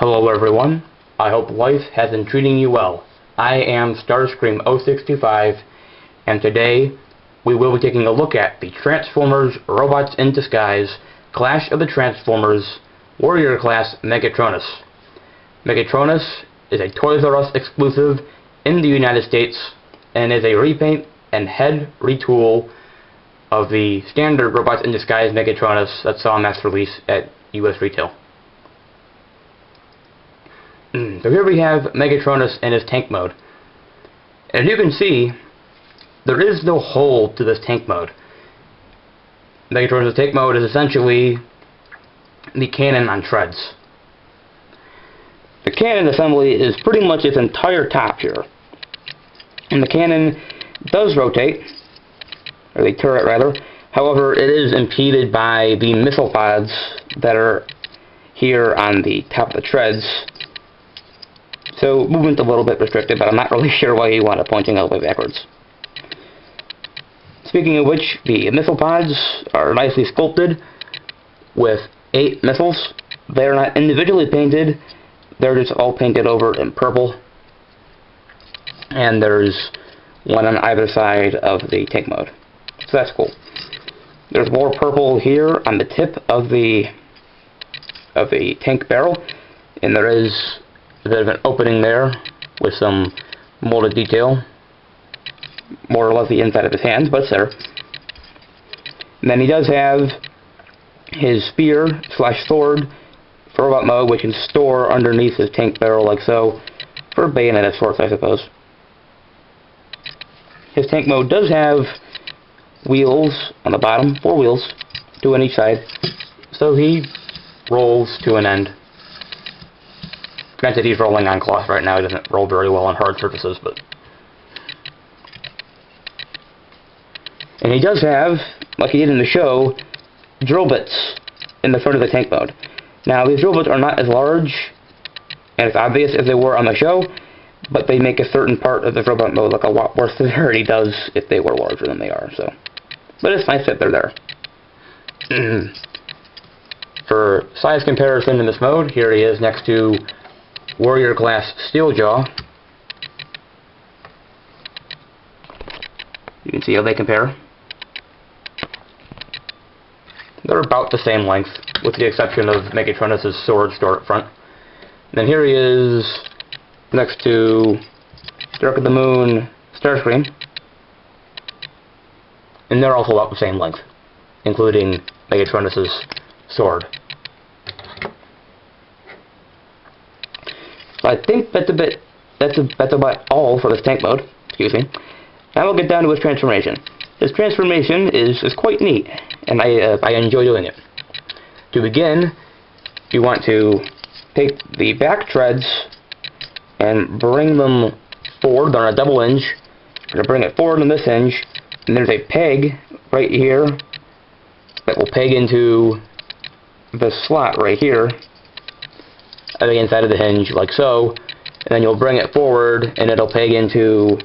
Hello everyone, I hope life has been treating you well. I am Starscream 0625, and today we will be taking a look at the Transformers Robots in Disguise Clash of the Transformers Warrior Class Megatronus. Megatronus is a Toys R Us exclusive in the United States and is a repaint and head retool of the standard Robots in Disguise Megatronus that saw mass release at US retail. So here we have Megatronus in his tank mode. As you can see, there is no hole to this tank mode. Megatronus' tank mode is essentially the cannon on treads. The cannon assembly is pretty much its entire top here. And the cannon does rotate, or the turret rather. However, it is impeded by the missile pods that are here on the top of the treads. So movement's a little bit restricted, but I'm not really sure why you want it pointing all the way backwards. Speaking of which, the missile pods are nicely sculpted with 8 missiles. They're not individually painted, they're just all painted over in purple. And there's one on either side of the tank mode. So that's cool. There's more purple here on the tip of the tank barrel, and there is a bit of an opening there with some molded detail, more or less the inside of his hands, but it's there. And then he does have his spear / sword for robot mode, which can store underneath his tank barrel like so, for bayonet of sorts, I suppose. His tank mode does have wheels on the bottom, 4 wheels, 2 on each side, so he rolls to an end. Granted, he's rolling on cloth right now. He doesn't roll very well on hard surfaces, but... And he does have, like he did in the show, drill bits in the front of the tank mode. Now, these drill bits are not as large and as obvious as they were on the show, but they make a certain part of the robot mode look a lot worse than it already does if they were larger than they are, so... But it's nice that they're there. For size comparison in this mode, here he is next to Warrior Class Steeljaw. You can see how they compare. They're about the same length, with the exception of Megatronus' sword stored up front. And then here he is next to Dark of the Moon Starscream. And they're also about the same length, including Megatronus' sword. So I think that's about all for this tank mode. Excuse me. Now we'll get down to his transformation. His transformation is quite neat, and I enjoy doing it. To begin, you want to take the back treads and bring them forward on a double hinge. You're going to bring it forward on this hinge, and there's a peg right here that will peg into the slot right here at the inside of the hinge, like so, and then you'll bring it forward and it'll peg into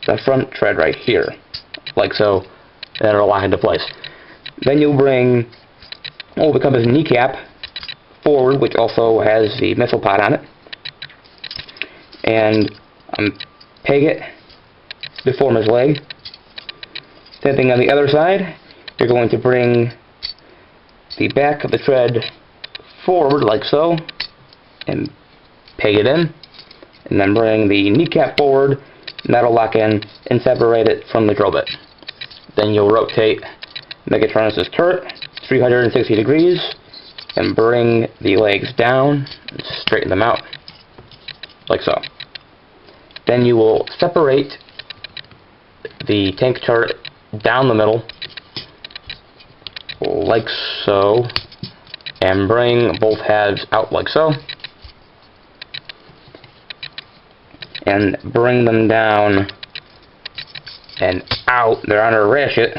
the front tread right here, like so, and it'll lock into place. Then you'll bring what will become his kneecap forward, which also has the missile pod on it, and peg it to form his leg. Same thing on the other side. You're going to bring the back of the tread forward like so, and peg it in, and then bring the kneecap forward, and that'll lock in and separate it from the drill bit. Then you'll rotate Megatronus' turret 360 degrees and bring the legs down and straighten them out like so. Then you will separate the tank turret down the middle like so, and bring both halves out like so, and bring them down and out. They're on a ratchet,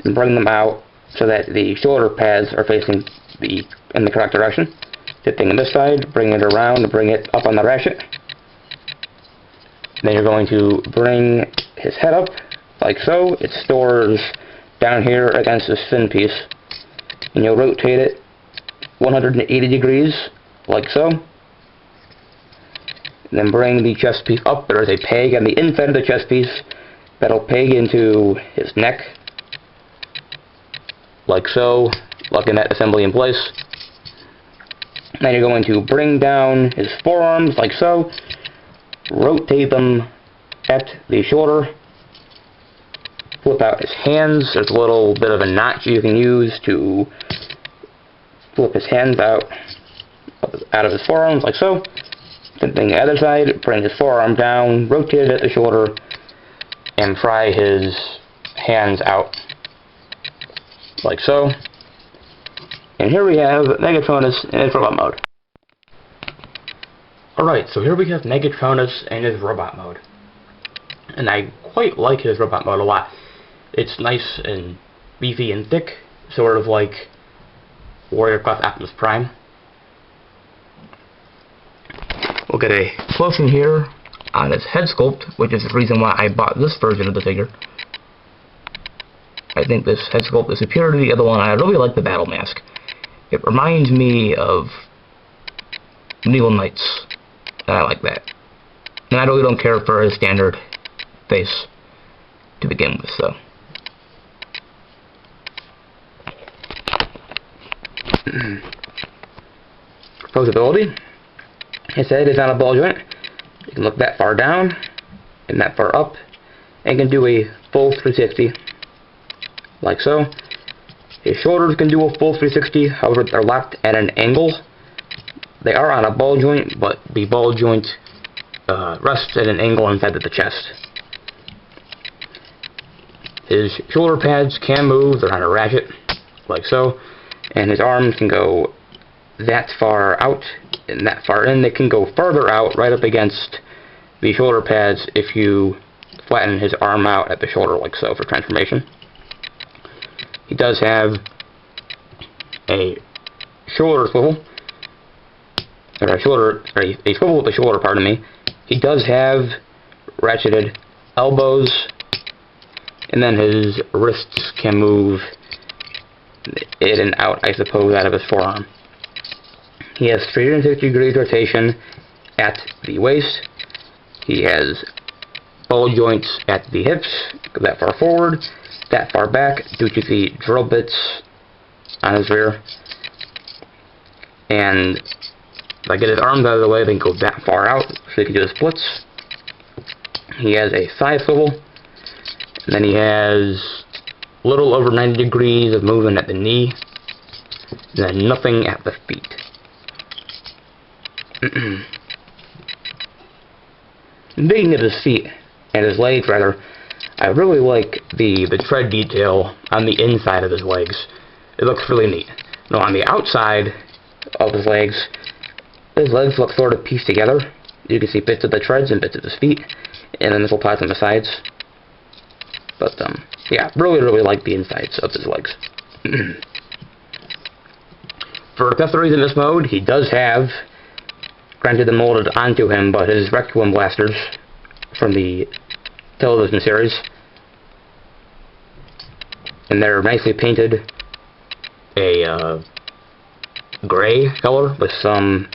and bring them out so that the shoulder pads are facing in the correct direction. Same thing on this side, bring it around and bring it up on the ratchet. Then you're going to bring his head up like so. It stores down here against this fin piece, and you'll rotate it 180 degrees like so, Then bring the chest piece up. There is a peg on the inside of the chest piece that'll peg into his neck, like so, locking that assembly in place. Then you're going to bring down his forearms, like so, rotate them at the shoulder, flip out his hands. There's a little bit of a notch you can use to flip his hands out of his forearms, like so. Same thing the other side, bring his forearm down, rotate it at the shoulder, and pry his hands out, like so. And here we have Megatronus in his robot mode. Alright, so here we have Megatronus in his robot mode. And I quite like his robot mode a lot. It's nice and beefy and thick, sort of like Warrior Class Optimus Prime. We'll get a close-in here on his head sculpt, which is the reason why I bought this version of the figure. I think this head sculpt is superior to the other one. I really like the battle mask. It reminds me of Neil Knights, and I like that. And I really don't care for his standard face to begin with, so. Posability. His head is on a ball joint. You can look that far down and that far up, and can do a full 360, like so. His shoulders can do a full 360, however they're locked at an angle. They are on a ball joint, but the ball joint rests at an angle inside of the chest. His shoulder pads can move, they're on a ratchet, like so. And his arms can go that far out and that far in. They can go further out, right up against the shoulder pads if you flatten his arm out at the shoulder, like so, for transformation. He does have a shoulder swivel, or a swivel with the shoulder, pardon me. He does have ratcheted elbows, and then his wrists can move in and out, I suppose, out of his forearm. He has 360 degrees rotation at the waist. He has ball joints at the hips, that far forward, that far back, due to the drill bits on his rear. And if I get his arms out of the way, they can go that far out, so he can do the splits. He has a thigh swivel, and then he has a little over 90 degrees of movement at the knee, and then nothing at the feet. Speaking of his feet, and his legs rather, I really like the tread detail on the inside of his legs. It looks really neat. Now on the outside of his legs look sort of pieced together. You can see bits of the treads and bits of his feet, and then little pads on the sides. But yeah, really like the insides of his legs. For accessories in this mode, he does have, granted them molded onto him, but his Requiem blasters from the television series, and they're nicely painted a gray color with some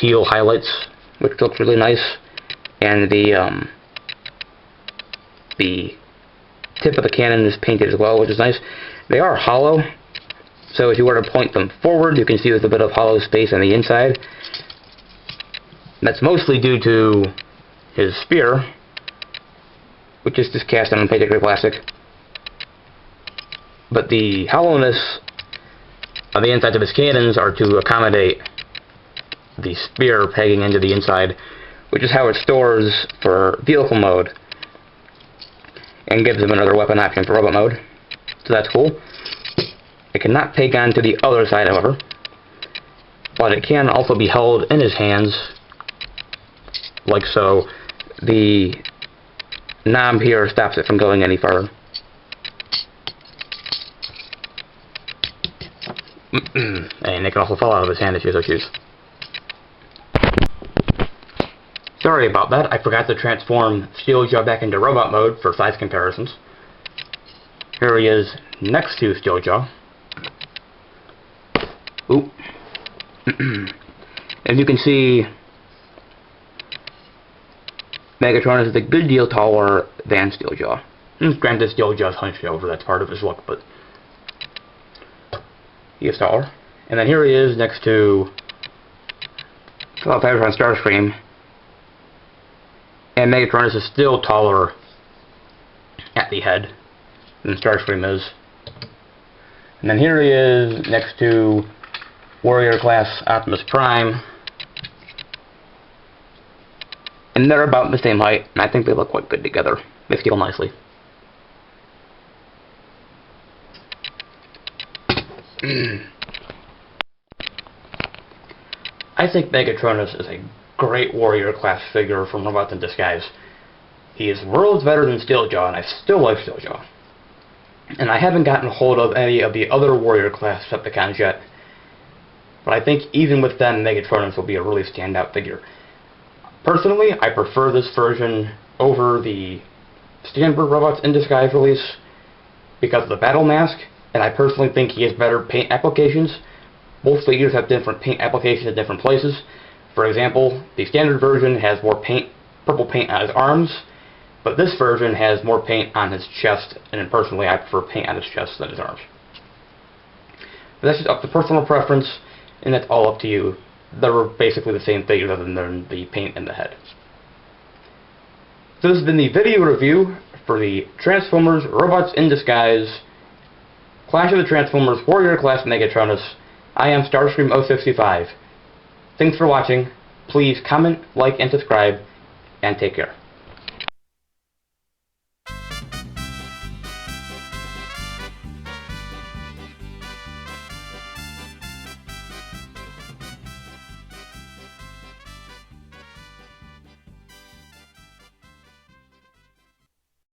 teal highlights, which looks really nice. And the tip of the cannon is painted as well, which is nice. They are hollow, so if you were to point them forward, you can see there's a bit of hollow space on the inside. That's mostly due to his spear, which is just cast on painted gray plastic. But the hollowness on the insides of his cannons are to accommodate the spear pegging into the inside, which is how it stores for vehicle mode, and gives him another weapon option for robot mode. So that's cool. It cannot peg onto the other side, however, but it can also be held in his hands, like so. The knob here stops it from going any further. And it can also fall out of his hand if you so choose. Sorry about that, I forgot to transform Steeljaw back into robot mode for size comparisons. Here he is next to Steeljaw. Oop. As you can see, Megatron is a good deal taller than Steeljaw. Granted, Steeljaw's hunched over, that's part of his look, but he is taller. And then here he is next to Megatron Starscream, and Megatron is still taller at the head than Starscream is. And then here he is next to Warrior Class Optimus Prime, and they're about the same height, and I think they look quite good together. They scale nicely. I think Megatronus is a great Warrior Class figure from Robots in Disguise. He is worlds better than Steeljaw, and I still like Steeljaw. And I haven't gotten hold of any of the other Warrior Class Decepticons yet, but I think even with them, Megatronus will be a really standout figure. Personally, I prefer this version over the standard Robots in Disguise release because of the battle mask, and I personally think he has better paint applications. Both figures have different paint applications at different places. For example, the standard version has more paint, purple paint on his arms, but this version has more paint on his chest, and personally I prefer paint on his chest than his arms. But that's just up to personal preference, and that's all up to you. They're basically the same figures other than the paint in the head. So this has been the video review for the Transformers Robots in Disguise Clash of the Transformers Warrior Class Megatronus. I am Starscream065. Thanks for watching. Please comment, like, and subscribe, and take care.